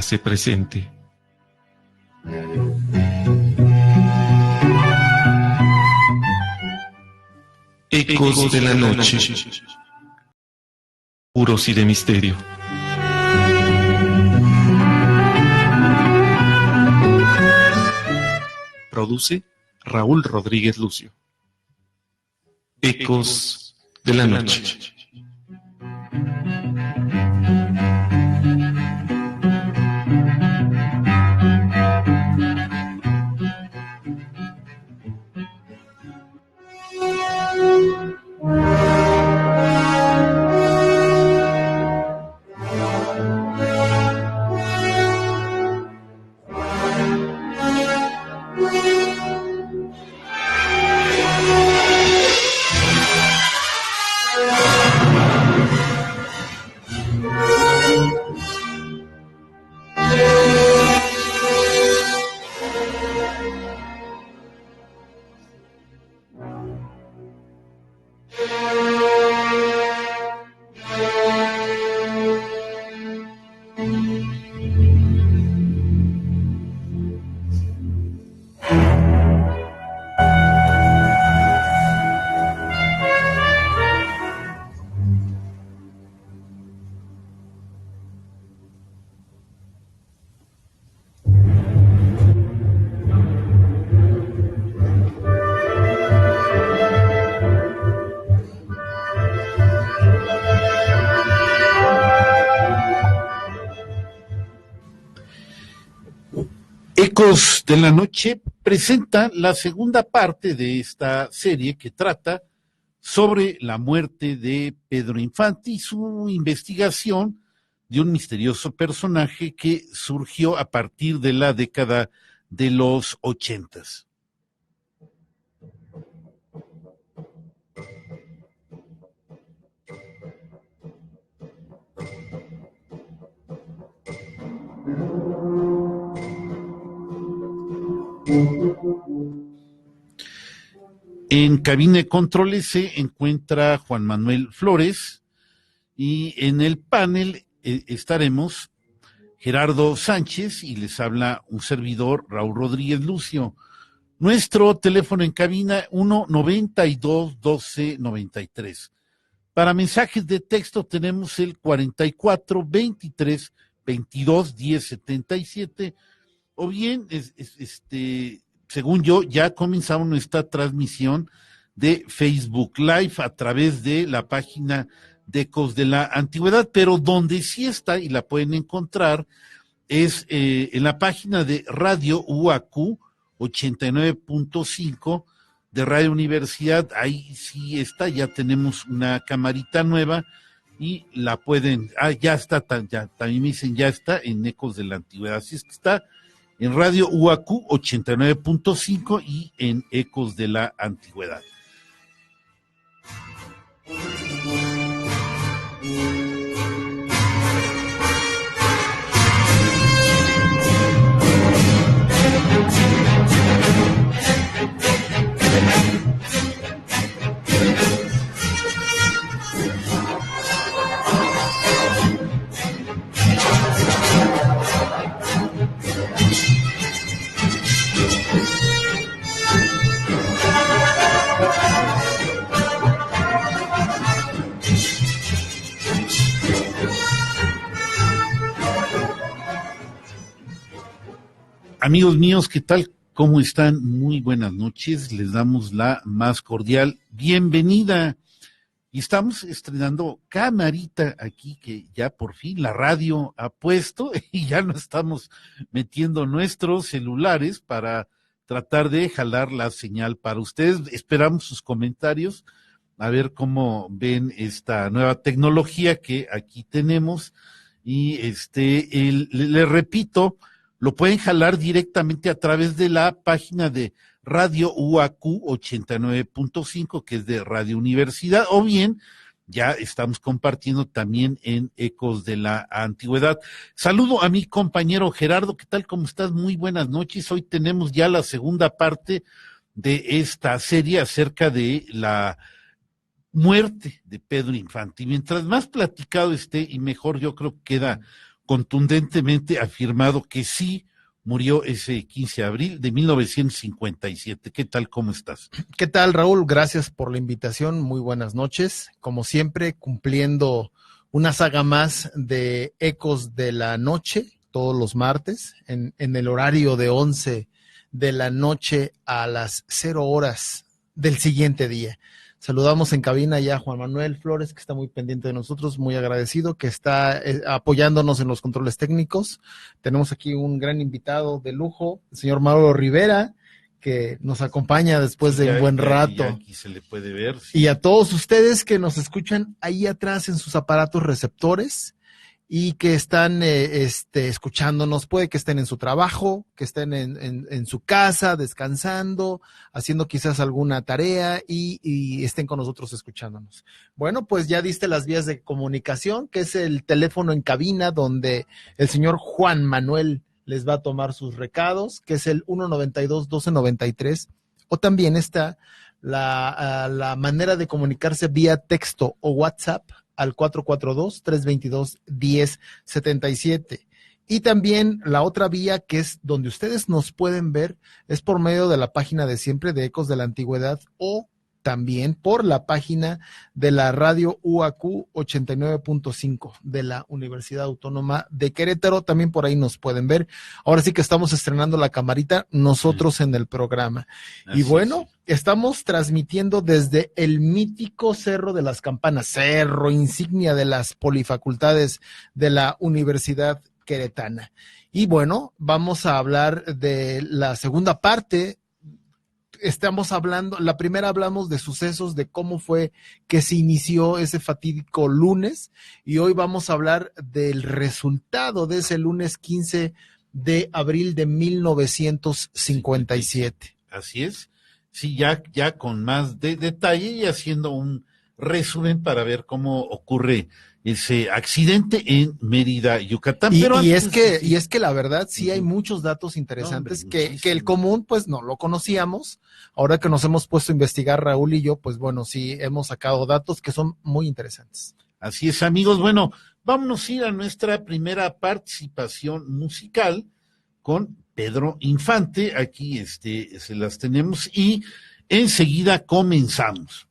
hace presente. Ecos de la noche, puros y de misterio. Produce Raúl Rodríguez Lucio. Ecos de la noche. Ecos de la Noche presenta la segunda parte de esta serie que trata sobre la muerte de Pedro Infante y su investigación de un misterioso personaje que surgió a partir de la década de los 80s. En cabina de controles se encuentra Juan Manuel Flores y en el panel estaremos Gerardo Sánchez y les habla un servidor, Raúl Rodríguez Lucio. Nuestro teléfono en cabina 1-92-12-93. Para mensajes de texto tenemos el 44-23-22-10-77 o bien según yo, ya comenzamos nuestra transmisión de Facebook Live a través de la página de Ecos de la Antigüedad, pero donde sí está y la pueden encontrar es en la página de Radio UAQ 89.5 de Radio Universidad. Ahí sí está, ya tenemos una camarita nueva y la pueden, ya está, ya, también me dicen ya está en Ecos de la Antigüedad, así es que está en Radio UAQ 89.5 y en Ecos de la Antigüedad. Amigos míos, ¿qué tal? ¿Cómo están? Muy buenas noches. Les damos la más cordial bienvenida. Y estamos estrenando camarita aquí que ya por fin la radio ha puesto y ya no estamos metiendo nuestros celulares para tratar de jalar la señal para ustedes. Esperamos sus comentarios, a ver cómo ven esta nueva tecnología que aquí tenemos. Y le repito, lo pueden jalar directamente a través de la página de Radio UAQ 89.5, que es de Radio Universidad, o bien ya estamos compartiendo también en Ecos de la Antigüedad. Saludo a mi compañero Gerardo, ¿qué tal? ¿Cómo estás? Muy buenas noches. Hoy tenemos ya la segunda parte de esta serie acerca de la muerte de Pedro Infante. Y mientras más platicado esté y mejor, yo creo que queda contundentemente afirmado que sí murió ese 15 de abril de 1957. ¿Qué tal? ¿Cómo estás? ¿Qué tal, Raúl? Gracias por la invitación. Muy buenas noches. Como siempre, cumpliendo una saga más de Ecos de la Noche, todos los martes, en el horario de 11 de la noche a las 0 horas del siguiente día. Saludamos en cabina ya a Juan Manuel Flores, que está muy pendiente de nosotros, muy agradecido, que está apoyándonos en los controles técnicos. Tenemos aquí un gran invitado de lujo, el señor Mauro Rivera, que nos acompaña después de un buen rato. Aquí se le puede ver. Sí. Y a todos ustedes que nos escuchan ahí atrás en sus aparatos receptores y que están escuchándonos, puede que estén en su trabajo, que estén en su casa, descansando, haciendo quizás alguna tarea y estén con nosotros escuchándonos. Bueno, pues ya diste las vías de comunicación, que es el teléfono en cabina donde el señor Juan Manuel les va a tomar sus recados, que es el 192-1293, o también está la manera de comunicarse vía texto o WhatsApp al 442-322-1077. Y también la otra vía, que es donde ustedes nos pueden ver, es por medio de la página de siempre de Ecos de la Antigüedad, o también por la página de la radio UAQ 89.5 de la Universidad Autónoma de Querétaro. También por ahí nos pueden ver. Ahora sí que estamos estrenando la camarita nosotros en el programa. Y bueno, estamos transmitiendo desde el mítico Cerro de las Campanas, cerro insignia de las polifacultades de la Universidad Queretana. Y bueno, vamos a hablar de la segunda parte. Estamos hablando, la primera hablamos de sucesos, de cómo fue que se inició ese fatídico lunes, y hoy vamos a hablar del resultado de ese lunes 15 de abril de 1957. Así es. Sí, ya con más detalle y haciendo un resumen para ver cómo ocurre ese accidente en Mérida, Yucatán. Pero es que la verdad sí hay muchos datos interesantes, no, hombre, que el común pues no lo conocíamos. Ahora que nos hemos puesto a investigar, Raúl y yo, pues bueno, sí hemos sacado datos que son muy interesantes. Así es, amigos. Bueno, vámonos a ir a nuestra primera participación musical con Pedro Infante. Aquí se las tenemos y enseguida comenzamos.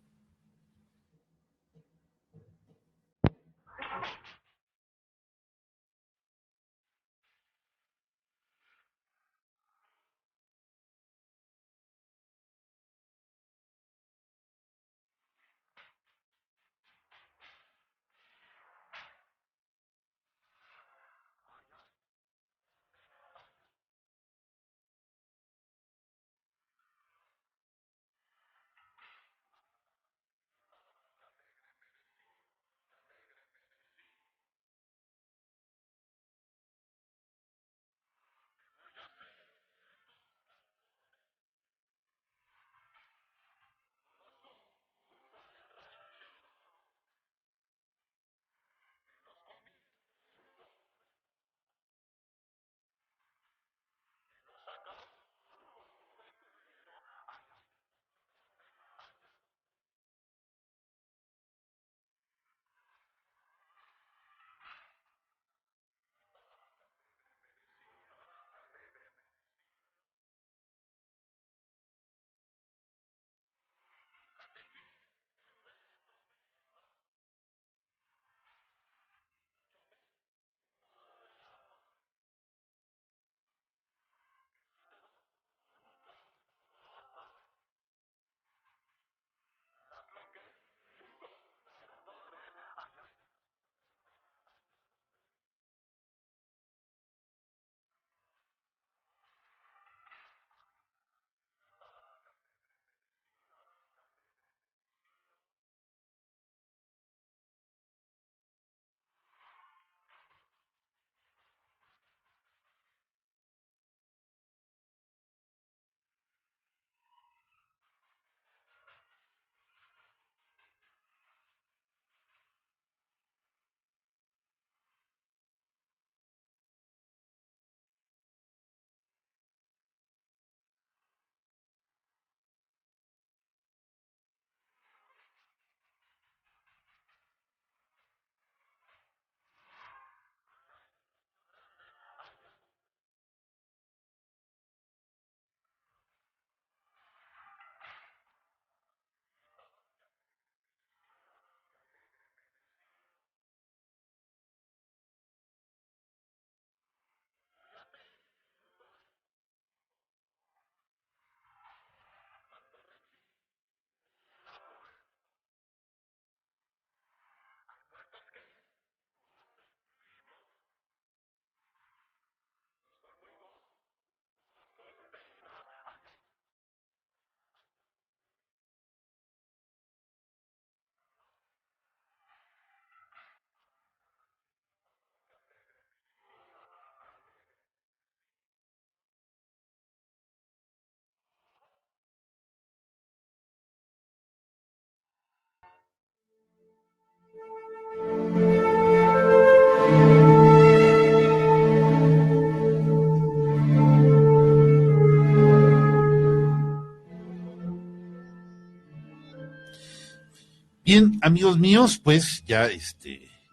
Bien, amigos míos, pues ya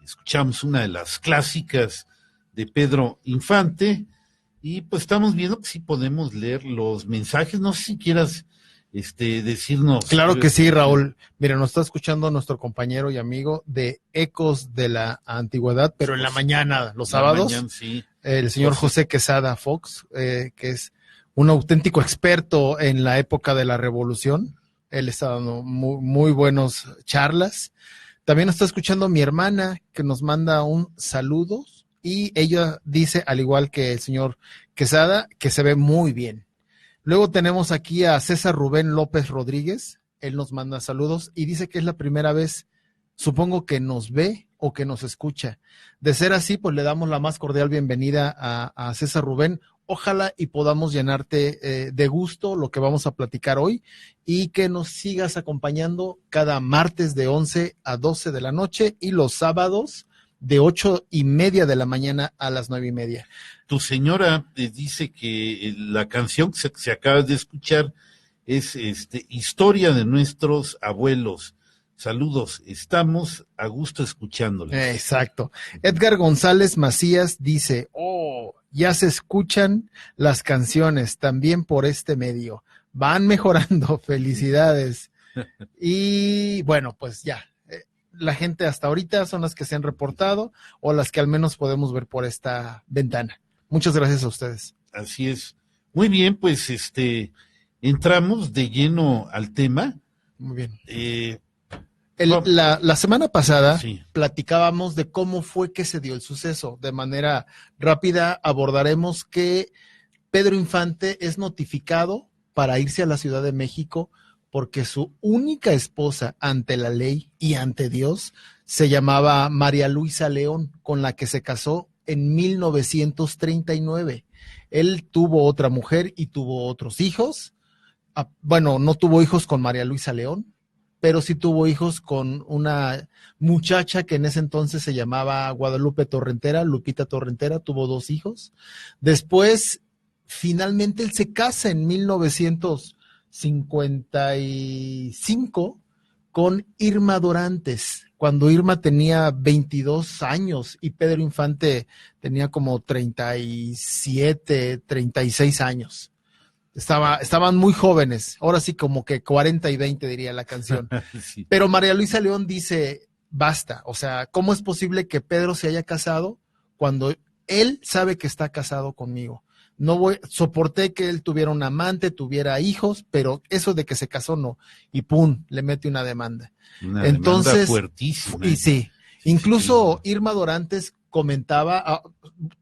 escuchamos una de las clásicas de Pedro Infante y pues estamos viendo que sí podemos leer los mensajes. No sé si quieras decirnos. Claro que sí, Raúl. Mira, nos está escuchando nuestro compañero y amigo de Ecos de la Antigüedad, pero en la mañana, los sábados, mañana, sí. el señor José Quesada Fox, que es un auténtico experto en la época de la Revolución. Él está dando muy buenos charlas. También nos está escuchando mi hermana, que nos manda un saludo, y ella dice, al igual que el señor Quesada, que se ve muy bien. Luego tenemos aquí a César Rubén López Rodríguez. Él nos manda saludos y dice que es la primera vez, supongo que nos ve o que nos escucha. De ser así, pues le damos la más cordial bienvenida a César Rubén. Ojalá y podamos llenarte de gusto lo que vamos a platicar hoy y que nos sigas acompañando cada martes de 11 a 12 de la noche y los sábados de 8:30 de la mañana a las 9:30. Tu señora dice que la canción que se acaba de escuchar es Historia de nuestros abuelos. Saludos, estamos a gusto escuchándoles. Exacto. Edgar González Macías dice, ya se escuchan las canciones también por este medio. Van mejorando, felicidades. Y bueno, pues ya. La gente hasta ahorita son las que se han reportado o las que al menos podemos ver por esta ventana. Muchas gracias a ustedes. Así es. Muy bien, pues entramos de lleno al tema. Muy bien. La semana pasada platicábamos de cómo fue que se dio el suceso. De manera rápida abordaremos que Pedro Infante es notificado para irse a la Ciudad de México porque su única esposa ante la ley y ante Dios se llamaba María Luisa León, con la que se casó en 1939. Él tuvo otra mujer y tuvo otros hijos. Bueno, no tuvo hijos con María Luisa León, pero sí tuvo hijos con una muchacha que en ese entonces se llamaba Guadalupe Torrentera, Lupita Torrentera, tuvo 2 hijos. Después, finalmente él se casa en 1955 con Irma Dorantes, cuando Irma tenía 22 años y Pedro Infante tenía como 37, 36 años. Estaban muy jóvenes, ahora sí como que 40 y 20 diría la canción. Sí. Pero María Luisa León dice, basta, o sea, ¿cómo es posible que Pedro se haya casado cuando él sabe que está casado conmigo? Soporté que él tuviera un amante, tuviera hijos, pero eso de que se casó no. Y pum, le mete una demanda. Entonces, demanda fuertísima. Y sí, incluso Irma Dorantes comentaba,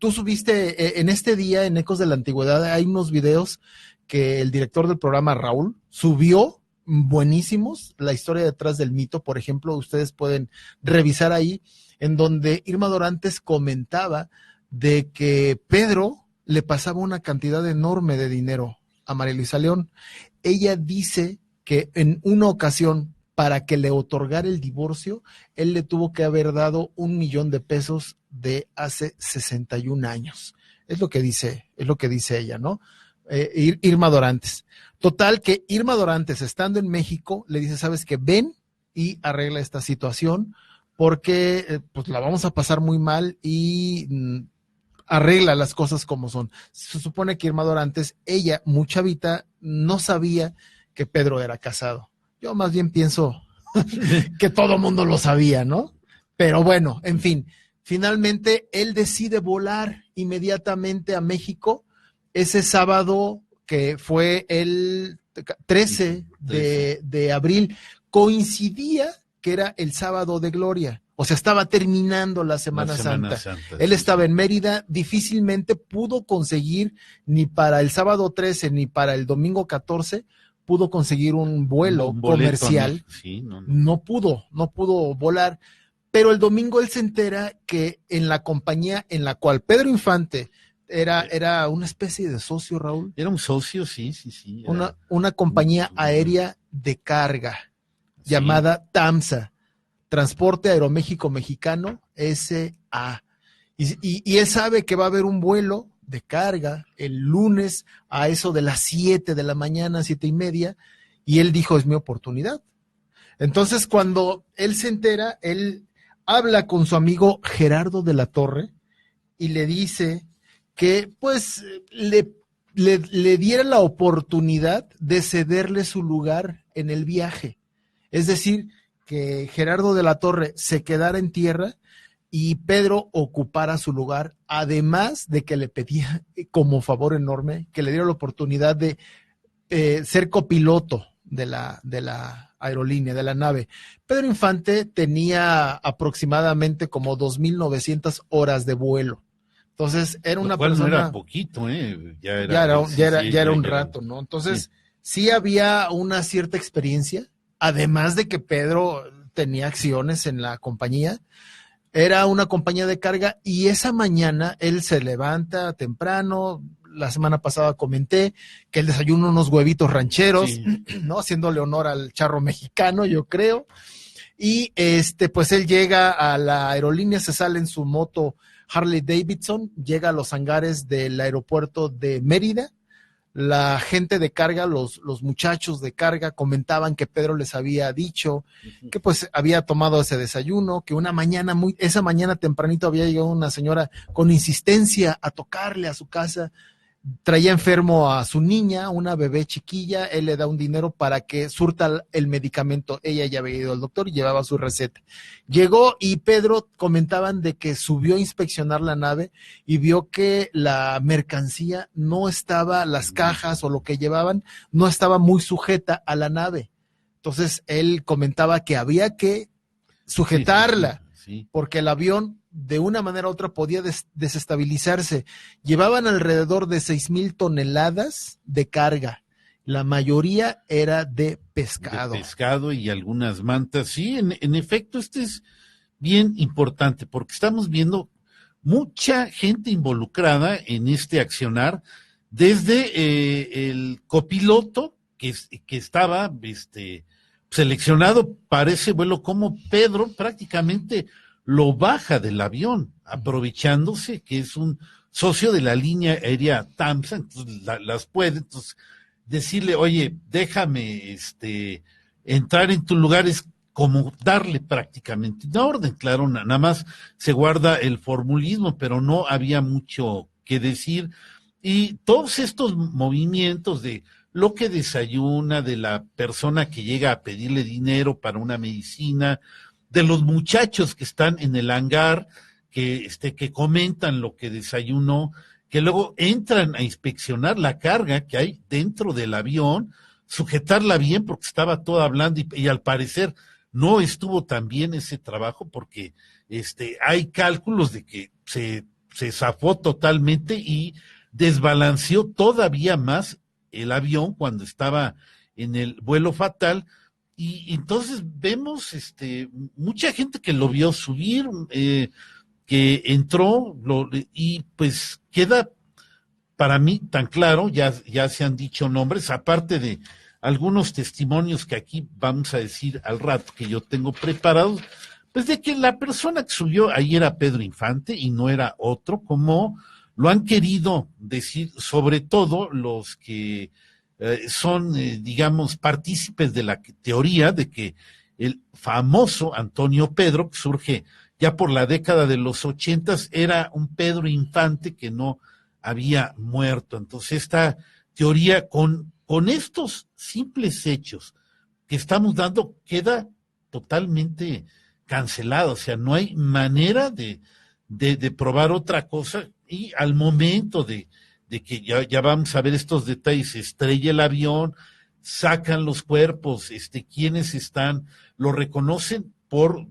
tú subiste en este día en Ecos de la Antigüedad, hay unos videos que el director del programa, Raúl, subió, buenísimos, la historia detrás del mito, por ejemplo, ustedes pueden revisar ahí, en donde Irma Dorantes comentaba de que Pedro le pasaba una cantidad enorme de dinero a María Luisa León. Ella dice que en una ocasión, para que le otorgara el divorcio, él le tuvo que haber dado $1,000,000 de hace 61 años. Es lo que dice ella, ¿no? Irma Dorantes. Total, que Irma Dorantes, estando en México, le dice, ¿sabes qué? Ven y arregla esta situación, porque pues la vamos a pasar muy mal y arregla las cosas como son. Se supone que Irma Dorantes, ella, muy chavita, no sabía que Pedro era casado. Yo más bien pienso que todo mundo lo sabía, ¿no? Pero bueno, en fin, finalmente él decide volar inmediatamente a México ese sábado que fue el 13 de abril. Coincidía que era el sábado de Gloria. O sea, estaba terminando la Semana Santa. Él estaba en Mérida, difícilmente pudo conseguir ni para el sábado 13 ni para el domingo 14, pudo conseguir un vuelo comercial. Sí, no pudo volar. Pero el domingo él se entera que en la compañía en la cual Pedro Infante era una especie de socio, Raúl. Era un socio, sí. Una compañía aérea de carga llamada TAMSA. Transporte Aeroméxico Mexicano, S.A. Y él sabe que va a haber un vuelo de carga el lunes a eso de las 7 de la mañana, 7:30, y él dijo, es mi oportunidad. Entonces, cuando él se entera, él habla con su amigo Gerardo de la Torre y le dice que pues le diera la oportunidad de cederle su lugar en el viaje. Es decir, que Gerardo de la Torre se quedara en tierra y Pedro ocupara su lugar, además de que le pedía como favor enorme que le diera la oportunidad de ser copiloto de la aerolínea, de la nave. Pedro Infante tenía aproximadamente como 2,900 horas de vuelo. Entonces era una persona. No era poquito, ya era un rato, ¿no? Entonces sí había una cierta experiencia, además de que Pedro tenía acciones en la compañía. Era una compañía de carga y esa mañana él se levanta temprano. La semana pasada comenté que él desayuna unos huevitos rancheros, sí, ¿no? Haciéndole honor al charro mexicano, yo creo. Y pues él llega a la aerolínea, se sale en su moto Harley Davidson, llega a los hangares del aeropuerto de Mérida. La gente de carga, los muchachos de carga comentaban que Pedro les había dicho que pues había tomado ese desayuno, que esa mañana tempranito había llegado una señora con insistencia a tocarle a su casa, traía enfermo a su niña, una bebé chiquilla, él le da un dinero para que surta el medicamento, ella ya había ido al doctor y llevaba su receta. Llegó y Pedro comentaban de que subió a inspeccionar la nave y vio que la mercancía no estaba, las cajas o lo que llevaban, no estaba muy sujeta a la nave. Entonces él comentaba que había que sujetarla, sí. Porque el avión de una manera u otra podía desestabilizarse. Llevaban alrededor de 6,000 toneladas de carga. La mayoría era de pescado. De pescado y algunas mantas. Sí, en efecto, es bien importante porque estamos viendo mucha gente involucrada en este accionar, desde el copiloto que estaba seleccionado para ese vuelo, como Pedro prácticamente lo baja del avión, aprovechándose que es un socio de la línea aérea TAMSA, entonces las puede, entonces decirle, oye, déjame entrar en tu lugar, es como darle prácticamente una orden, claro, nada más se guarda el formulismo, pero no había mucho que decir, y todos estos movimientos de lo que desayuna, de la persona que llega a pedirle dinero para una medicina, de los muchachos que están en el hangar, que comentan lo que desayunó, que luego entran a inspeccionar la carga que hay dentro del avión, sujetarla bien porque estaba toda blanda y al parecer no estuvo tan bien ese trabajo porque hay cálculos de que se zafó totalmente y desbalanceó todavía más el avión cuando estaba en el vuelo fatal. Y entonces vemos mucha gente que lo vio subir, que entró, y pues queda para mí tan claro, ya se han dicho nombres, aparte de algunos testimonios que aquí vamos a decir al rato que yo tengo preparados, pues de que la persona que subió ahí era Pedro Infante y no era otro, como lo han querido decir, sobre todo los que son, digamos, partícipes de la teoría de que el famoso Antonio Pedro, que surge ya por la década de los 80, era un Pedro Infante que no había muerto. Entonces esta teoría con estos simples hechos que estamos dando queda totalmente cancelada, o sea, no hay manera de probar otra cosa, y al momento de que ya vamos a ver estos detalles, se estrella el avión, sacan los cuerpos, quienes están, lo reconocen por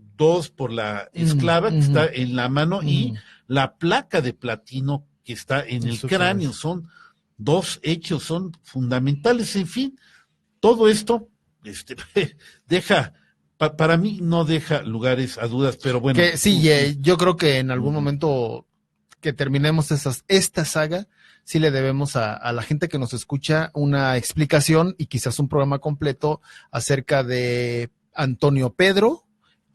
la esclava que está en la mano y la placa de platino que está en el cráneo. Son dos hechos, son fundamentales. En fin, todo esto deja, para mí no deja lugares a dudas, pero bueno. Que sí, yo creo que en algún momento que terminemos esta saga, sí le debemos a la gente que nos escucha una explicación y quizás un programa completo acerca de Antonio Pedro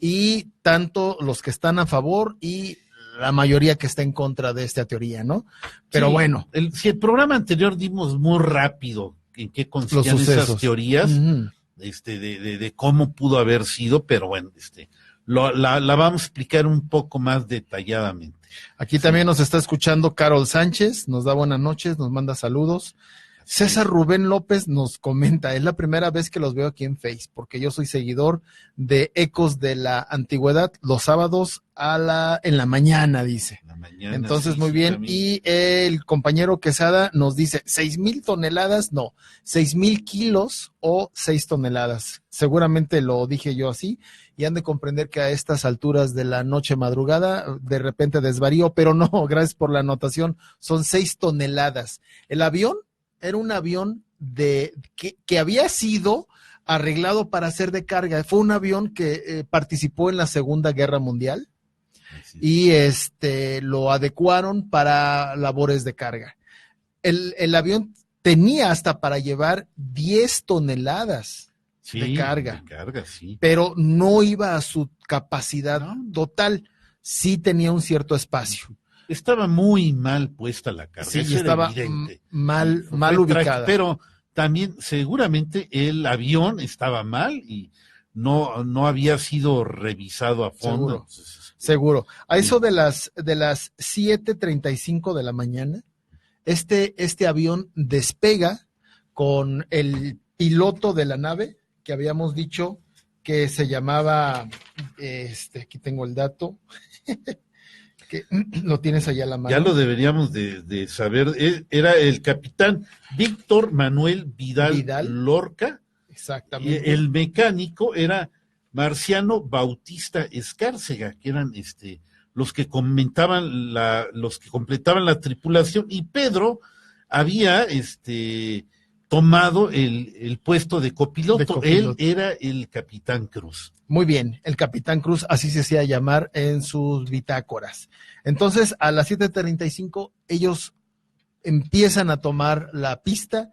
y tanto los que están a favor y la mayoría que está en contra de esta teoría, ¿no? Pero sí, bueno. Si el programa anterior dimos muy rápido en qué consistían esas teorías, de cómo pudo haber sido, pero bueno, la vamos a explicar un poco más detalladamente. Aquí también nos está escuchando Carol Sánchez, nos da buenas noches, nos manda saludos. César Rubén López nos comenta, es la primera vez que los veo aquí en Face, porque yo soy seguidor de Ecos de la Antigüedad los sábados en la mañana, dice. Entonces, muy bien. También. Y el compañero Quesada nos dice 6,000 toneladas, no, 6,000 kilos o 6 toneladas. Seguramente lo dije yo así, y han de comprender que a estas alturas de la noche madrugada, de repente desvarío, pero no, gracias por la anotación, son 6 toneladas. El avión era un avión que había sido arreglado para ser de carga. Fue un avión que participó en la Segunda Guerra Mundial y lo adecuaron para labores de carga. El avión tenía hasta para llevar 10 toneladas de carga, sí. pero no iba a su capacidad total. Sí tenía un cierto espacio. Estaba muy mal puesta la carga. Sí, eso estaba era evidente. mal Fue ubicada. Pero también seguramente el avión estaba mal y no había sido revisado a fondo. Seguro. A eso de las 7:35 de la mañana, este avión despega con el piloto de la nave, que habíamos dicho que se llamaba, aquí tengo el dato, que lo tienes allá a la mano. Ya lo deberíamos de saber. Era el capitán Víctor Manuel Vidal Lorca. Exactamente. Y el mecánico era Marciano Bautista Escárcega, que eran los que completaban la tripulación, y Pedro había tomado el puesto de copiloto. Él era el capitán Cruz. Muy bien, el capitán Cruz, así se hacía llamar en sus bitácoras. Entonces, a las 7:35, ellos empiezan a tomar la pista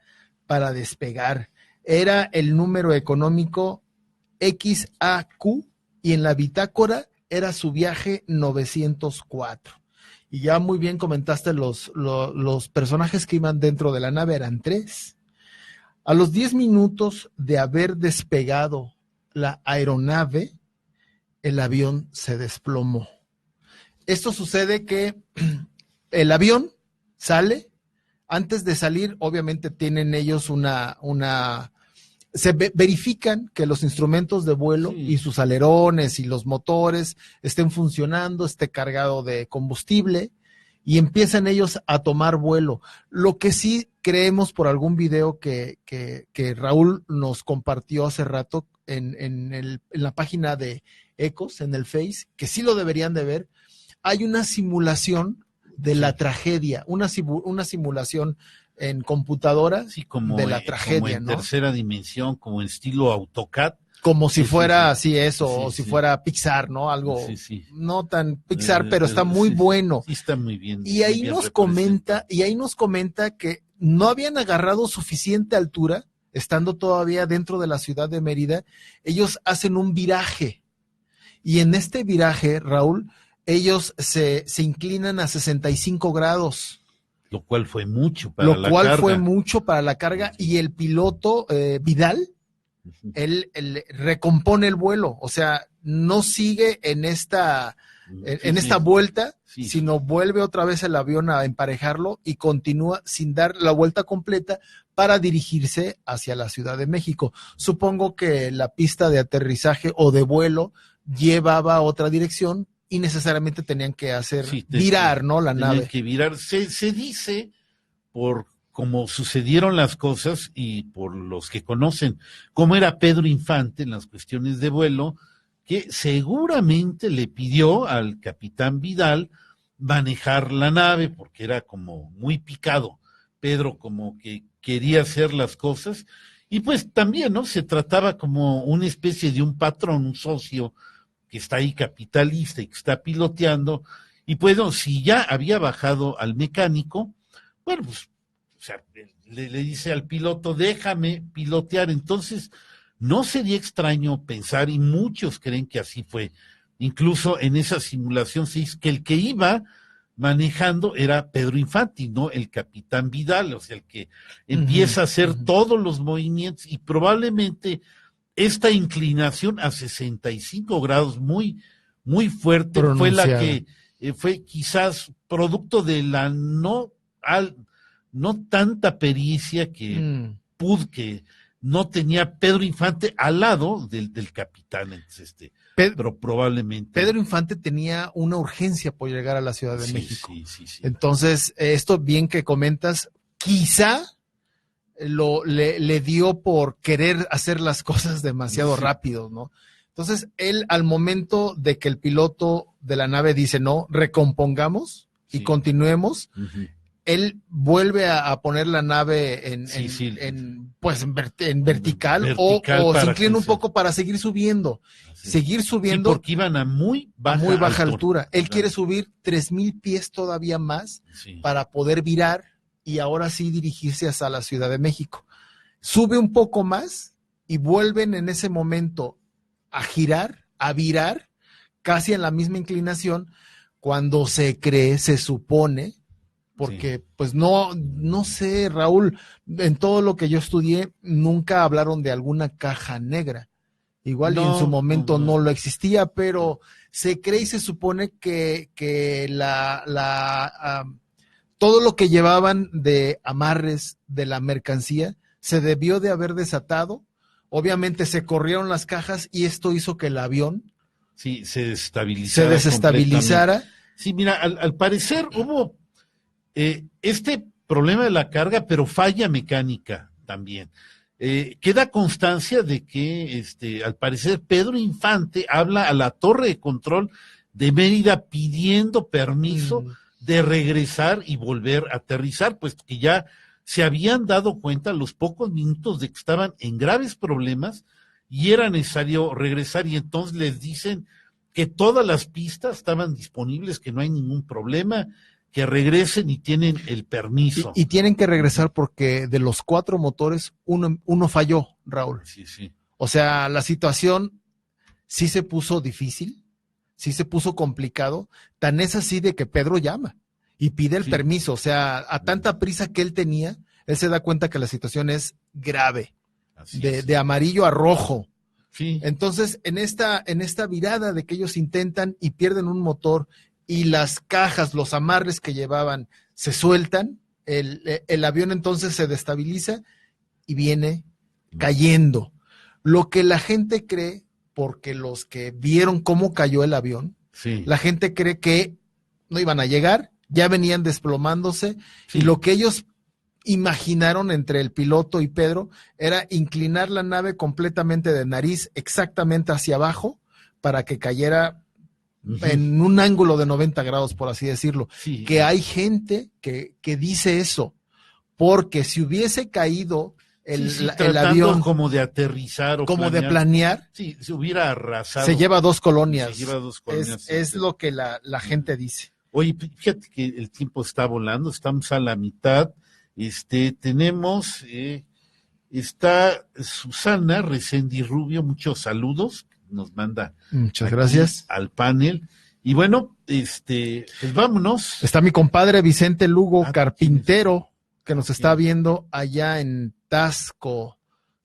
para despegar. Era el número económico XAQ y en la bitácora era su viaje 904. Y ya muy bien comentaste, los personajes que iban dentro de la nave eran 3. A los 10 minutos de haber despegado la aeronave, el avión se desplomó. Esto sucede que el avión sale. Antes de salir, obviamente tienen ellos verifican que los instrumentos de vuelo y sus alerones y los motores estén funcionando, esté cargado de combustible, y empiezan ellos a tomar vuelo. Lo que sí creemos por algún video que Raúl nos compartió hace rato en la página de Ecos, en el Face, que sí lo deberían de ver, hay una simulación de la tragedia, una simulación en computadora de la tragedia, como en ¿no? tercera dimensión, como en estilo AutoCAD. Como si fuera así eso, o si fuera Pixar, ¿no? Algo no tan Pixar, pero está muy bueno. Sí, está muy bien. Y ahí nos comenta que no habían agarrado suficiente altura, estando todavía dentro de la ciudad de Mérida. Ellos hacen un viraje, y en este viraje, Raúl, ellos se inclinan a 65 grados. Lo cual fue mucho para la carga. Y el piloto Vidal, él recompone el vuelo, o sea, no sigue en esta vuelta, sino vuelve otra vez el avión a emparejarlo y continúa sin dar la vuelta completa para dirigirse hacia la Ciudad de México. Supongo que la pista de aterrizaje o de vuelo llevaba otra dirección y necesariamente tenían que hacer virar, ¿no? La nave. Que virar. Se dice, por cómo sucedieron las cosas y por los que conocen cómo era Pedro Infante en las cuestiones de vuelo, que seguramente le pidió al capitán Vidal manejar la nave, porque era como muy picado. Pedro como que quería hacer las cosas, y pues también, ¿no? Se trataba como una especie de un patrón, un socio que está ahí capitalista y que está piloteando, y pues no, si ya había bajado al mecánico, bueno, pues, o sea, le dice al piloto, déjame pilotear. Entonces, no sería extraño pensar, y muchos creen que así fue, incluso en esa simulación se dice que el que iba manejando era Pedro Infante, no el capitán Vidal, o sea, el que empieza a hacer todos los movimientos, y probablemente esta inclinación a 65 grados muy fuerte fue la Pronunciada. que fue quizás producto de la no tanta pericia Mm. que no tenía Pedro Infante al lado del capitán, entonces, pero probablemente. Pedro Infante tenía una urgencia por llegar a la Ciudad de Sí, México. sí. Entonces, esto bien que comentas, quizá le dio por querer hacer las cosas demasiado Sí. rápido, ¿no? Entonces, él al momento de que el piloto de la nave dice, no, recompongamos y Sí. continuemos, Ujú. él vuelve a poner la nave Sí, sí. en vertical, Vertical o se para inclina que un poco para seguir subiendo. Seguir Sí, subiendo porque iban a muy a muy baja altura. Él Claro. quiere subir 3,000 pies todavía más Sí. para poder virar y ahora sí dirigirse hacia la Ciudad de México. Sube un poco más y vuelven en ese momento a girar, a virar, casi en la misma inclinación, cuando se supone, porque pues no sé, Raúl, en todo lo que yo estudié, nunca hablaron de alguna caja negra. Igual y en su momento no lo existía, pero se cree y se supone que todo lo que llevaban de amarres de la mercancía se debió de haber desatado. Obviamente se corrieron las cajas y esto hizo que el avión Sí, se se desestabilizara. Sí, mira, al parecer hubo este problema de la carga, pero falla mecánica también. Queda constancia de que, al parecer, Pedro Infante habla a la torre de control de Mérida pidiendo permiso de regresar y volver a aterrizar, pues que ya se habían dado cuenta a los pocos minutos de que estaban en graves problemas y era necesario regresar, y entonces les dicen que todas las pistas estaban disponibles, que no hay ningún problema, que regresen y tienen el permiso. Y tienen que regresar porque de los 4 motores, uno falló, Raúl. Sí. O sea, la situación sí se puso difícil, sí se puso complicado, tan es así de que Pedro llama y pide el permiso. O sea, a tanta prisa que él tenía, él se da cuenta que la situación es grave, de amarillo a rojo. Sí. Entonces, en esta virada de que ellos intentan y pierden un motor y las cajas, los amarres que llevaban se sueltan, el avión entonces se destabiliza y viene cayendo. Lo que la gente cree, porque los que vieron cómo cayó el avión, la gente cree que no iban a llegar, ya venían desplomándose, y lo que ellos imaginaron entre el piloto y Pedro era inclinar la nave completamente de nariz exactamente hacia abajo para que cayera en un ángulo de 90 grados, por así decirlo. Que hay gente que dice eso, porque si hubiese caído el avión como de aterrizar o como de planear, sí, se hubiera arrasado. Se lleva 2 colonias. Se lleva 2 colonias. Es lo que la gente dice. Oye, fíjate que el tiempo está volando, estamos a la mitad. Tenemos, está Susana Resendi Rubio, muchos saludos, nos manda muchas gracias al panel. Y bueno, pues vámonos. Está mi compadre Vicente Lugo Carpintero, que nos está viendo allá en Tasco,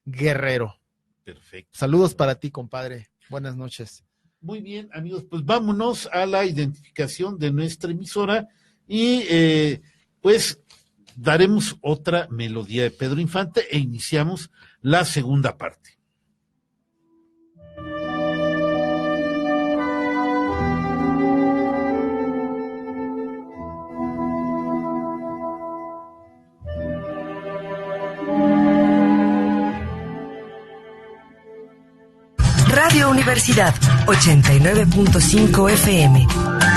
Guerrero. Perfecto. Saludos para ti, compadre. Buenas noches. Muy bien, amigos, pues vámonos a la identificación de nuestra emisora y pues daremos otra melodía de Pedro Infante e iniciamos la segunda parte. Radio Universidad 89.5 FM,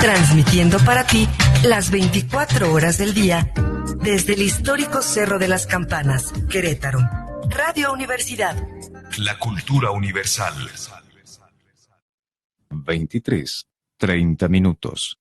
transmitiendo para ti las 24 horas del día desde el histórico Cerro de las Campanas, Querétaro. Radio Universidad. La cultura universal. 23:30 minutos.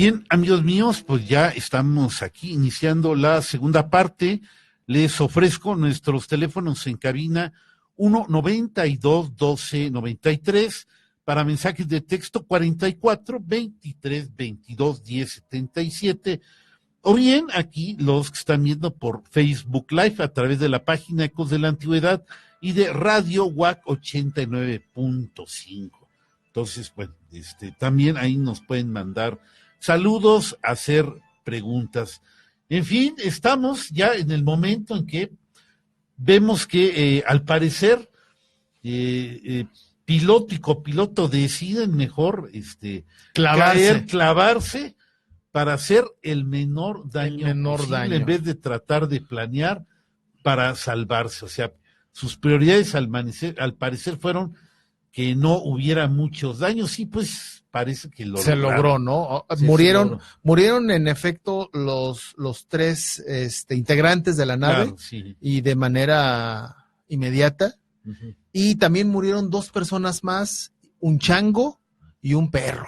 Bien, amigos míos, pues ya estamos aquí iniciando la segunda parte. Les ofrezco nuestros teléfonos en cabina 1-92-12-93, para mensajes de texto 44-23-22-10-77, o bien aquí los que están viendo por Facebook Live a través de la página Ecos de la Antigüedad y de Radio WAC 89.5. Entonces, bueno, también ahí nos pueden mandar saludos, hacer preguntas. En fin, estamos ya en el momento en que vemos que al parecer piloto y copiloto deciden mejor clavarse para hacer el menor daño posible, en vez de tratar de planear para salvarse. O sea, sus prioridades al parecer fueron que no hubiera muchos daños, y pues parece que se logró, ¿no? Murieron en efecto los tres integrantes de la nave, claro, sí. Y de manera inmediata. Uh-huh. Y también murieron dos personas más, un chango y un perro.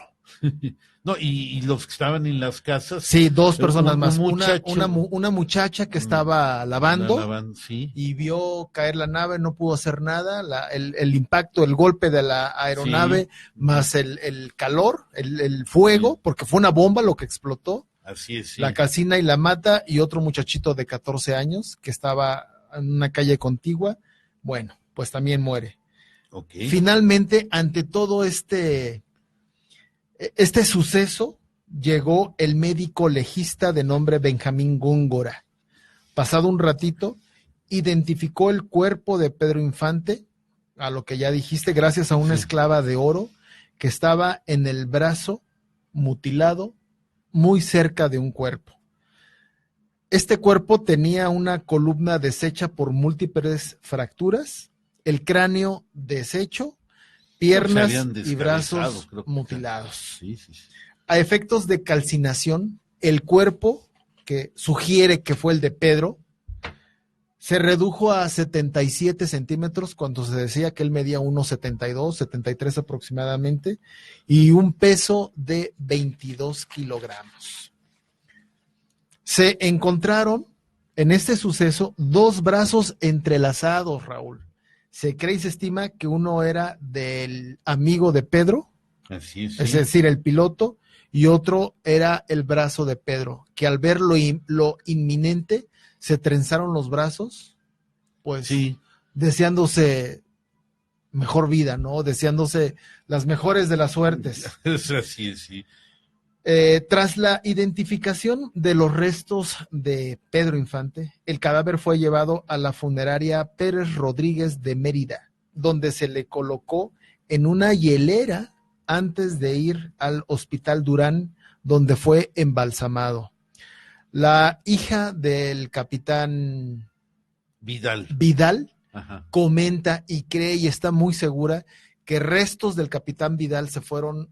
No, y los que estaban en las casas. Sí, dos personas más. Muchacho, una muchacha que estaba lavando, sí. Y vio caer la nave, no pudo hacer nada. El impacto, el golpe de la aeronave, sí, más el calor, el fuego, sí, porque fue una bomba lo que explotó. Así es, sí. La calcina y la mata, y otro muchachito de 14 años que estaba en una calle contigua, bueno, pues también muere. Okay. Finalmente, ante todo este suceso, llegó el médico legista de nombre Benjamín Góngora. Pasado un ratito, identificó el cuerpo de Pedro Infante, a lo que ya dijiste, gracias a una esclava de oro que estaba en el brazo mutilado, muy cerca de un cuerpo. Este cuerpo tenía una columna deshecha por múltiples fracturas, el cráneo deshecho, piernas y brazos mutilados. Sí. A efectos de calcinación, el cuerpo, que sugiere que fue el de Pedro, se redujo a 77 centímetros cuando se decía que él medía 1,72, 73 aproximadamente, y un peso de 22 kilogramos. Se encontraron en este suceso dos brazos entrelazados, Raúl. Se cree y se estima que uno era del amigo de Pedro, así es, es decir, el piloto, y otro era el brazo de Pedro, que al ver lo inminente se trenzaron los brazos, pues sí, deseándose mejor vida, ¿no? Deseándose las mejores de las suertes. Así es, sí. Tras la identificación de los restos de Pedro Infante, el cadáver fue llevado a la funeraria Pérez Rodríguez de Mérida, donde se le colocó en una hielera antes de ir al Hospital Durán, donde fue embalsamado. La hija del capitán Vidal ajá, comenta y cree y está muy segura que restos del capitán Vidal se fueron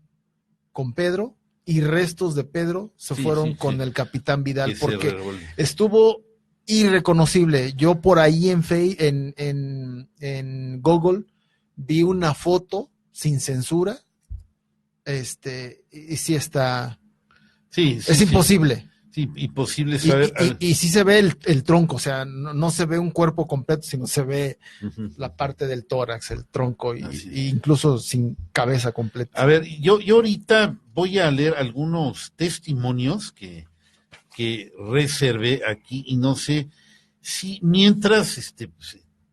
con Pedro, y restos de Pedro se fueron con el capitán Vidal, porque estuvo irreconocible. Yo por ahí en Google vi una foto sin censura, y sí está, es imposible. Sí, imposible saber. Y sí se ve el tronco, o sea, no se ve un cuerpo completo, sino se ve la parte del tórax, el tronco, y incluso sin cabeza completa. A ver, yo ahorita voy a leer algunos testimonios que reservé aquí, y no sé si mientras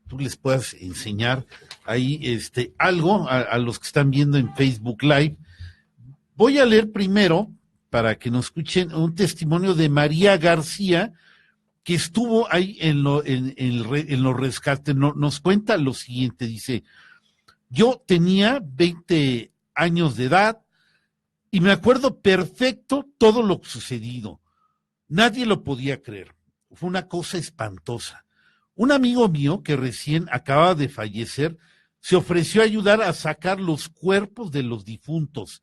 tú les puedas enseñar ahí algo a los que están viendo en Facebook Live. Voy a leer primero, para que nos escuchen, un testimonio de María García, que estuvo ahí en los rescates. Nos cuenta lo siguiente, dice: yo tenía 20 años de edad y me acuerdo perfecto todo lo sucedido. Nadie lo podía creer. Fue una cosa espantosa. Un amigo mío que recién acaba de fallecer se ofreció a ayudar a sacar los cuerpos de los difuntos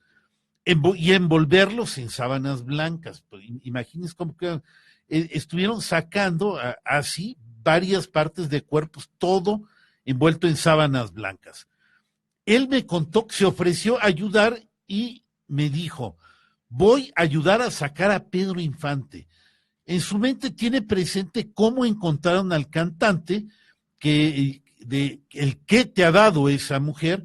y envolverlos en sábanas blancas. Pues, imagínense cómo que estuvieron sacando así varias partes de cuerpos, todo envuelto en sábanas blancas. Él me contó que se ofreció a ayudar y me dijo: voy a ayudar a sacar a Pedro Infante. En su mente tiene presente cómo encontraron al cantante el que te ha dado esa mujer.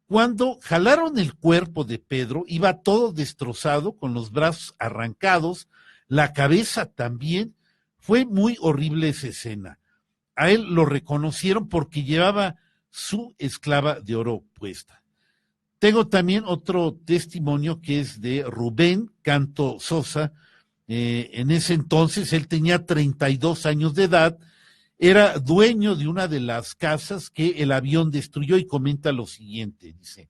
Cuando jalaron el cuerpo de Pedro, iba todo destrozado, con los brazos arrancados, la cabeza también. Fue muy horrible esa escena. A él lo reconocieron porque llevaba su esclava de oro puesta. Tengo también otro testimonio que es de Rubén Canto Sosa. En ese entonces él tenía 32 años de edad, era dueño de una de las casas que el avión destruyó y comenta lo siguiente, dice,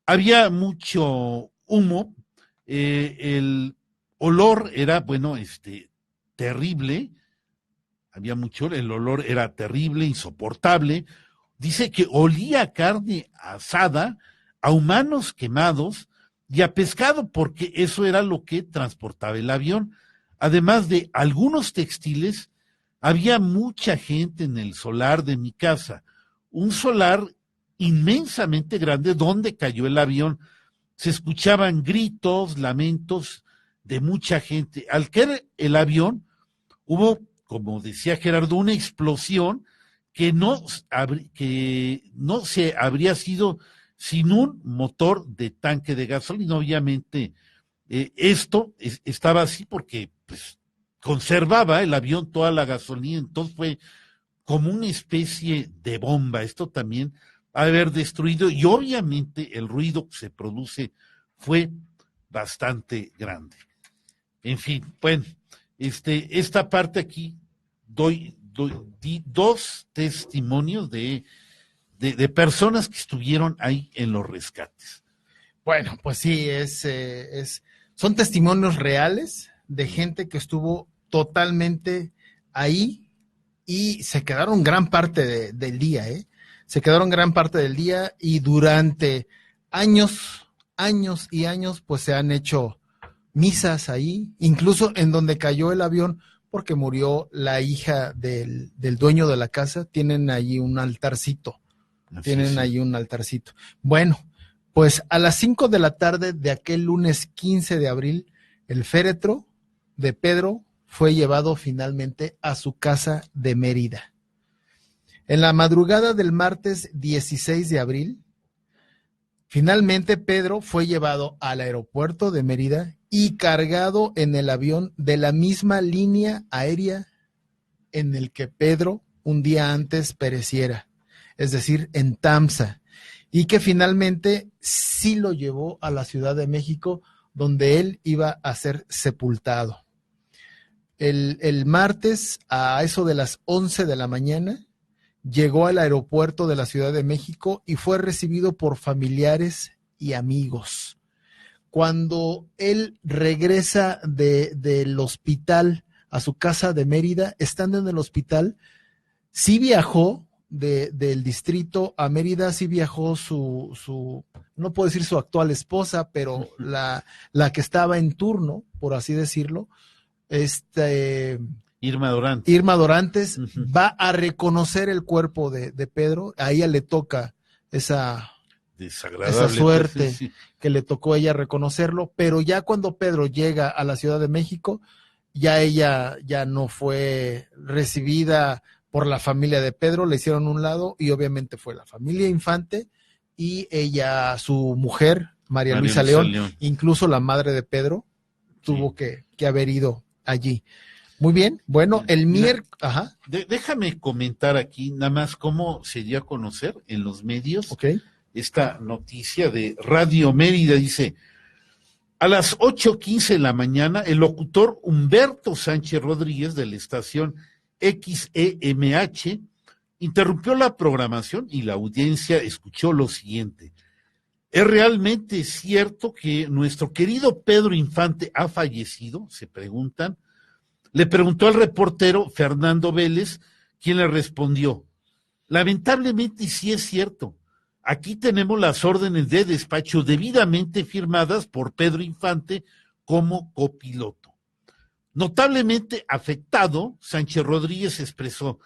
había mucho humo, el olor era, terrible, el olor era terrible, insoportable, dice que olía a carne asada, a humanos quemados y a pescado, porque eso era lo que transportaba el avión, además de algunos textiles. Había mucha gente en el solar de mi casa, un solar inmensamente grande donde cayó el avión. Se escuchaban gritos, lamentos de mucha gente. Al caer el avión, hubo, como decía Gerardo, una explosión que no se habría sido sin un motor de tanque de gasolina. Obviamente, esto estaba así porque, pues, conservaba el avión toda la gasolina, entonces fue como una especie de bomba. Esto también ha de haber destruido, y obviamente el ruido que se produce fue bastante grande. En fin, bueno, esta parte aquí di dos testimonios de personas que estuvieron ahí en los rescates. Bueno, pues sí, son testimonios reales de gente que estuvo totalmente ahí y se quedaron gran parte del día, Se quedaron gran parte del día y durante años y años, pues se han hecho misas ahí, incluso en donde cayó el avión, porque murió la hija del dueño de la casa, tienen allí un altarcito. Bueno, pues a las 5 de la tarde de aquel lunes 15 de abril, el féretro de Pedro fue llevado finalmente a su casa de Mérida. En la madrugada del martes 16 de abril, finalmente Pedro fue llevado al aeropuerto de Mérida y cargado en el avión de la misma línea aérea en el que Pedro un día antes pereciera, es decir, en Tamsa, y que finalmente sí lo llevó a la Ciudad de México, donde él iba a ser sepultado. El martes, a eso de las 11 de la mañana, llegó al aeropuerto de la Ciudad de México y fue recibido por familiares y amigos. Cuando él regresa del hospital a su casa de Mérida, estando en el hospital, sí viajó del distrito a Mérida, sí viajó su no puedo decir su actual esposa, pero la que estaba en turno, por así decirlo, Irma Dorantes va a reconocer el cuerpo de Pedro. A ella le toca esa suerte, pues, sí. Que le tocó a ella reconocerlo, pero ya cuando Pedro llega a la Ciudad de México, ya ella ya no fue recibida por la familia de Pedro, le hicieron un lado y obviamente fue la familia Infante y ella, su mujer, María Luisa León, incluso la madre de Pedro, tuvo que haber ido allí. Muy bien, bueno, el miércoles... Déjame comentar aquí nada más cómo se dio a conocer en los medios esta noticia de Radio Mérida. Dice, a las 8:15 de la mañana, el locutor Humberto Sánchez Rodríguez de la estación XEMH interrumpió la programación y la audiencia escuchó lo siguiente. ¿Es realmente cierto que nuestro querido Pedro Infante ha fallecido?, se preguntan. Le preguntó al reportero Fernando Vélez, quien le respondió, lamentablemente sí es cierto. Aquí tenemos las órdenes de despacho debidamente firmadas por Pedro Infante como copiloto. Notablemente afectado, Sánchez Rodríguez expresó,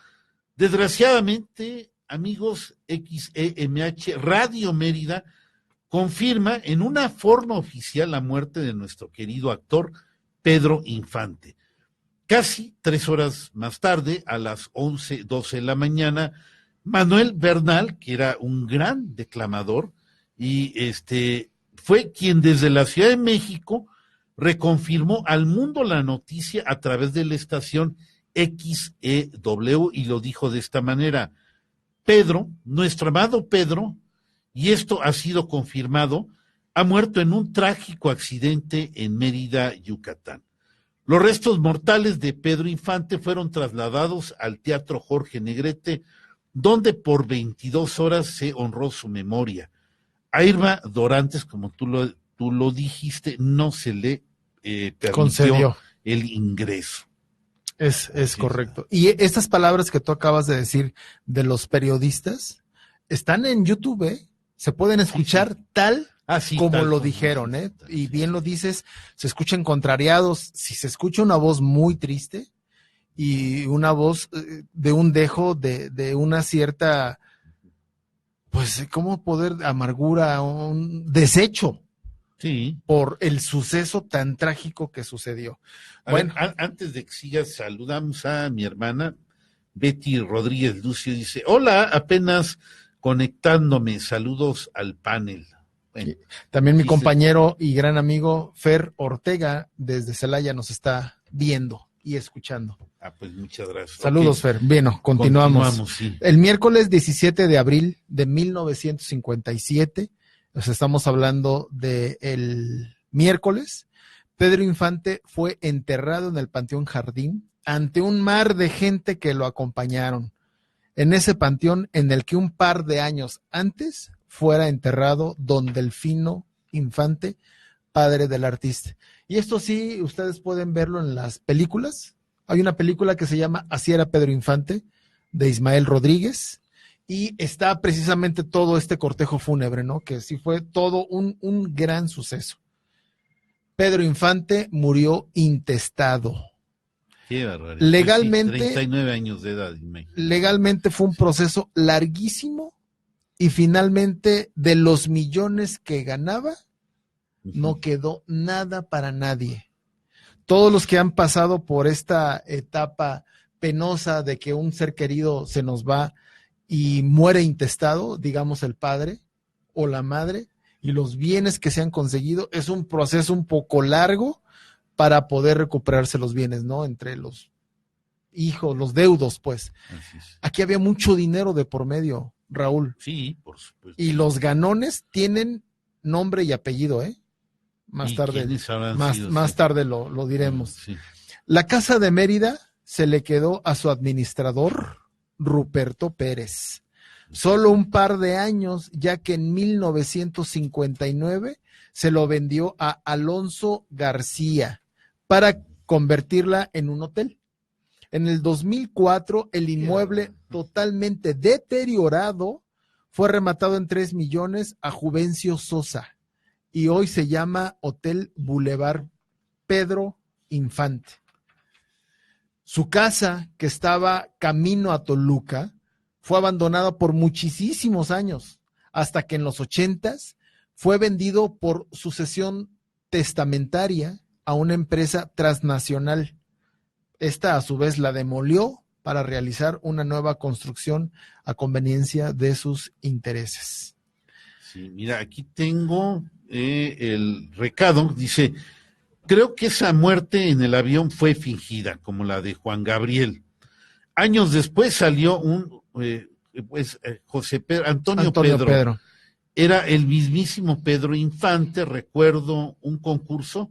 desgraciadamente, amigos XEMH, Radio Mérida confirma en una forma oficial la muerte de nuestro querido actor Pedro Infante. Casi 3 horas más tarde, a las 11:12 de la mañana, Manuel Bernal, que era un gran declamador, y fue quien desde la Ciudad de México reconfirmó al mundo la noticia a través de la estación XEW y lo dijo de esta manera: Pedro, nuestro amado Pedro, y esto ha sido confirmado, ha muerto en un trágico accidente en Mérida, Yucatán. Los restos mortales de Pedro Infante fueron trasladados al Teatro Jorge Negrete, donde por 22 horas se honró su memoria. A Irma Dorantes, como tú lo dijiste, no se le permitió concedió el ingreso. Es correcto. Y estas palabras que tú acabas de decir de los periodistas están en YouTube, ¿eh? Se pueden escuchar tal como tal lo dijeron, ¿eh? Y bien lo dices, se escuchan contrariados. Si se escucha una voz muy triste y una voz de un dejo, de una cierta, pues, ¿cómo poder? Amargura, un desecho. Sí. Por el suceso tan trágico que sucedió. Bueno, antes de que sigas, saludamos a mi hermana Betty Rodríguez Lucio. Dice: hola, apenas conectándome, saludos al panel. Bueno, también mi compañero y gran amigo Fer Ortega desde Celaya nos está viendo y escuchando. Pues muchas gracias. Saludos, Fer. Bien, continuamos. Sí. El miércoles 17 de abril de 1957, nos estamos hablando del miércoles, Pedro Infante fue enterrado en el Panteón Jardín ante un mar de gente que lo acompañaron. En ese panteón en el que un par de años antes fuera enterrado don Delfino Infante, padre del artista. Y esto sí, ustedes pueden verlo en las películas. Hay una película que se llama Así era Pedro Infante, de Ismael Rodríguez, y está precisamente todo este cortejo fúnebre, ¿no? Que sí fue todo un gran suceso. Pedro Infante murió intestado. Qué barbaridad. Legalmente, 39 años de edad. Imagínate. Legalmente fue un proceso larguísimo y finalmente de los millones que ganaba, no quedó nada para nadie. Todos los que han pasado por esta etapa penosa de que un ser querido se nos va y muere intestado, digamos el padre o la madre, y los bienes que se han conseguido, es un proceso un poco largo para poder recuperarse los bienes, ¿no? Entre los hijos, los deudos, pues. Aquí había mucho dinero de por medio, Raúl. Sí, por supuesto. Y los ganones tienen nombre y apellido, ¿eh? Más tarde lo diremos. Sí. La Casa de Mérida se le quedó a su administrador, Ruperto Pérez. Solo un par de años, ya que en 1959 se lo vendió a Alonso García para convertirla en un hotel. En el 2004, el inmueble totalmente deteriorado fue rematado en 3 millones a Juvencio Sosa y hoy se llama Hotel Boulevard Pedro Infante. Su casa, que estaba camino a Toluca, fue abandonada por muchísimos años, hasta que en los 80s fue vendido por sucesión testamentaria a una empresa transnacional. Esta, a su vez, la demolió para realizar una nueva construcción a conveniencia de sus intereses. Sí, mira, aquí tengo el recado, dice: creo que esa muerte en el avión fue fingida, como la de Juan Gabriel. Años después salió Antonio Pedro. Era el mismísimo Pedro Infante. Recuerdo un concurso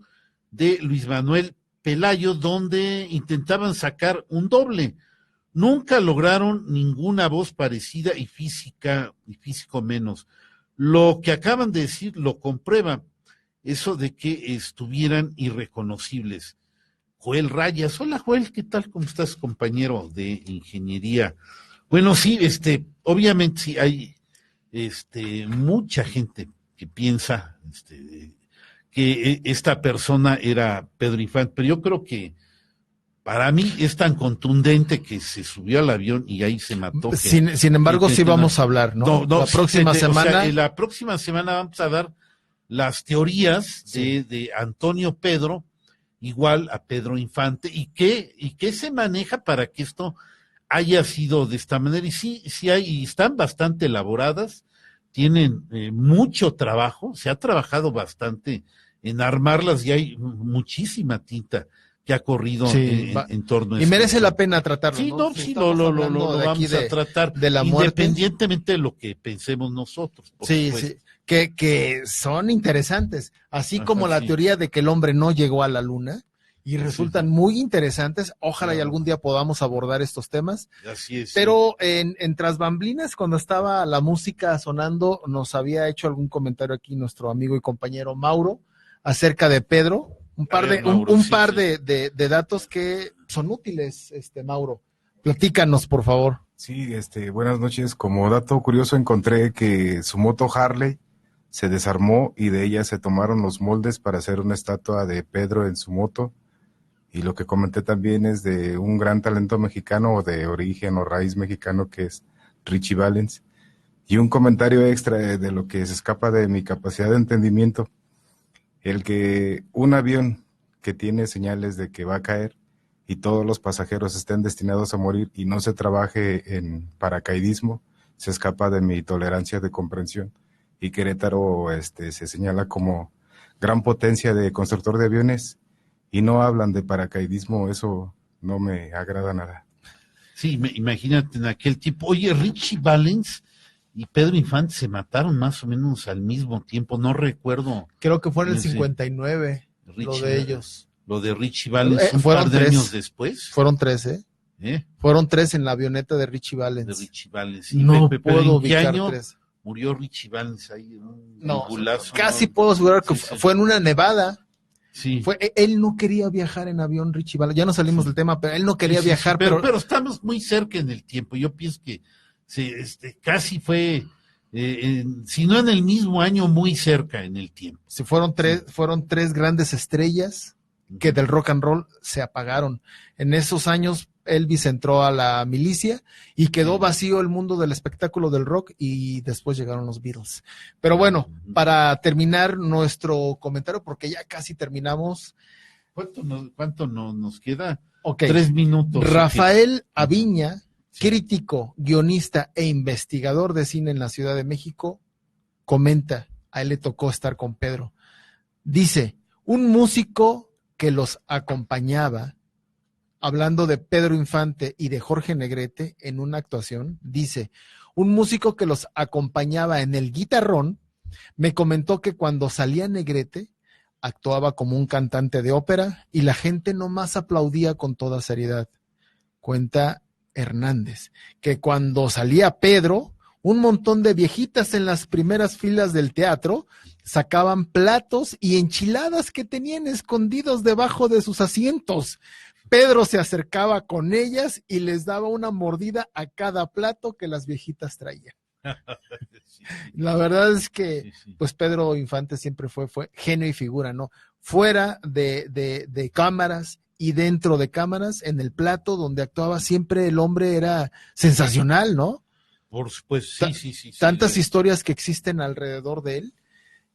de Luis Manuel Pelayo donde intentaban sacar un doble. Nunca lograron ninguna voz parecida y físico menos. Lo que acaban de decir lo comprueba, eso de que estuvieran irreconocibles. Joel Rayas: hola Joel, ¿qué tal? ¿Cómo estás, compañero de ingeniería? Bueno, sí, obviamente sí hay mucha gente que piensa que esta persona era Pedro Infante, pero yo creo que para mí es tan contundente que se subió al avión y ahí se mató. Sin embargo, sí vamos a hablar, ¿no? La próxima semana. O sea, la próxima semana vamos a dar las teorías de Antonio Pedro, igual a Pedro Infante, y qué se maneja para que esto haya sido de esta manera. Y sí hay, y están bastante elaboradas, tienen mucho trabajo, se ha trabajado bastante en armarlas y hay muchísima tinta que ha corrido en torno a y merece la pena tratarlo. Sí, ¿no? sí, lo vamos a tratar de la muerte, independientemente de lo que pensemos nosotros. Sí, que son interesantes, así como la teoría de que el hombre no llegó a la luna, y resultan muy interesantes. Ojalá y algún día podamos abordar estos temas. Así es. Pero en Tras Bamblinas, cuando estaba la música sonando, nos había hecho algún comentario aquí nuestro amigo y compañero Mauro acerca de Pedro. Un par de datos que son útiles, Mauro. Platícanos, por favor. Sí, buenas noches. Como dato curioso encontré que su moto Harley se desarmó y de ella se tomaron los moldes para hacer una estatua de Pedro en su moto. Y lo que comenté también es de un gran talento mexicano o de origen o raíz mexicano que es Richie Valens. Y un comentario extra de lo que se escapa de mi capacidad de entendimiento. El que un avión que tiene señales de que va a caer y todos los pasajeros estén destinados a morir y no se trabaje en paracaidismo, se escapa de mi tolerancia de comprensión. Y Querétaro se señala como gran potencia de constructor de aviones y no hablan de paracaidismo, eso no me agrada nada. Sí, imagínate en aquel tiempo. Oye, Richie Valens y Pedro Infante se mataron más o menos al mismo tiempo, no recuerdo. Creo que fue en el 59, lo de ellos. Lo de Richie Valens, fueron par de 3 años después. Fueron 3, Fueron 3 en la avioneta de Richie Valens. De Richie Valens. Sí, no pero puedo ¿en qué ubicar año 3? Murió Richie Valens ahí. No, casi puedo asegurar que fue en una nevada. Sí. Él no quería viajar en avión, Richie Valens. Ya no salimos del tema, pero él no quería viajar. Pero estamos muy cerca en el tiempo. Yo pienso que casi fue, si no en el mismo año, muy cerca en el tiempo. Sí, fueron tres grandes estrellas que del rock and roll se apagaron. En esos años Elvis entró a la milicia y quedó vacío el mundo del espectáculo del rock y después llegaron los Beatles. Pero bueno, para terminar nuestro comentario, porque ya casi terminamos. ¿Cuánto nos queda? Okay. 3 minutos. Rafael Aviña, crítico, guionista e investigador de cine en la Ciudad de México, comenta, a él le tocó estar con Pedro. Dice, un músico que los acompañaba, hablando de Pedro Infante y de Jorge Negrete en una actuación, dice, un músico que los acompañaba en el guitarrón, me comentó que cuando salía Negrete, actuaba como un cantante de ópera y la gente nomás aplaudía con toda seriedad. Cuenta Hernández, que cuando salía Pedro, un montón de viejitas en las primeras filas del teatro sacaban platos y enchiladas que tenían escondidos debajo de sus asientos. Pedro se acercaba con ellas y les daba una mordida a cada plato que las viejitas traían. La verdad es que, pues Pedro Infante siempre fue genio y figura, ¿no? Fuera de cámaras y dentro de cámaras, en el plato donde actuaba, siempre el hombre era sensacional, ¿no? Por supuesto, sí. Tantas historias que existen alrededor de él,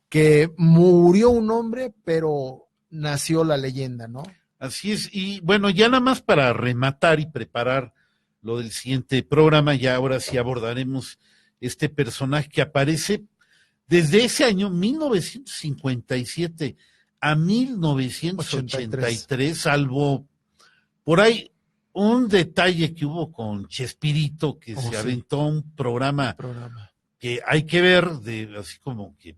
que murió un hombre, pero nació la leyenda, ¿no? Así es, y bueno, ya nada más para rematar y preparar lo del siguiente programa, ya ahora sí abordaremos este personaje que aparece desde ese año 1957 a 1983, salvo por ahí un detalle que hubo con Chespirito, que se aventó un programa que hay que ver, así como que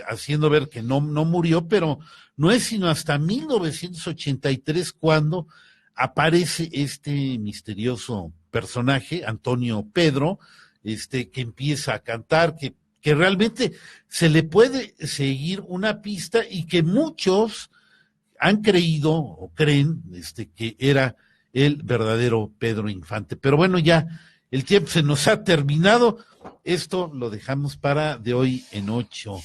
haciendo ver que no murió, pero no es sino hasta 1983 cuando aparece este misterioso personaje, Antonio Pedro, que empieza a cantar, que realmente se le puede seguir una pista y que muchos han creído o creen que era el verdadero Pedro Infante. Pero bueno, ya el tiempo se nos ha terminado. Esto lo dejamos para de hoy en 8.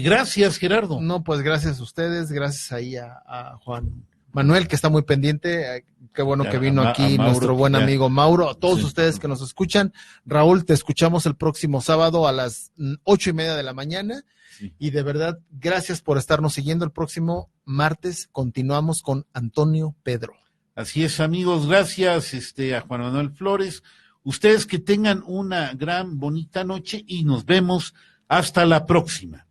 Gracias, Gerardo. No, pues gracias a ustedes, gracias ahí a Juan Manuel, que está muy pendiente. Qué bueno que vino aquí a Mauro, nuestro buen ya. amigo Mauro. A todos Sí. ustedes que nos escuchan. Raúl, te escuchamos el próximo sábado a las 8:30 de la mañana. Sí. Y de verdad, gracias por estarnos siguiendo. El próximo martes continuamos con Antonio Pedro. Así es, amigos, gracias a Juan Manuel Flores. Ustedes que tengan una gran, bonita noche y nos vemos hasta la próxima.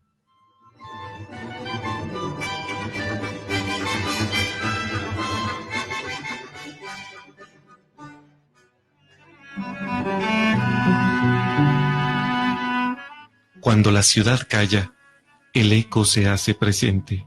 Cuando la ciudad calla, el eco se hace presente.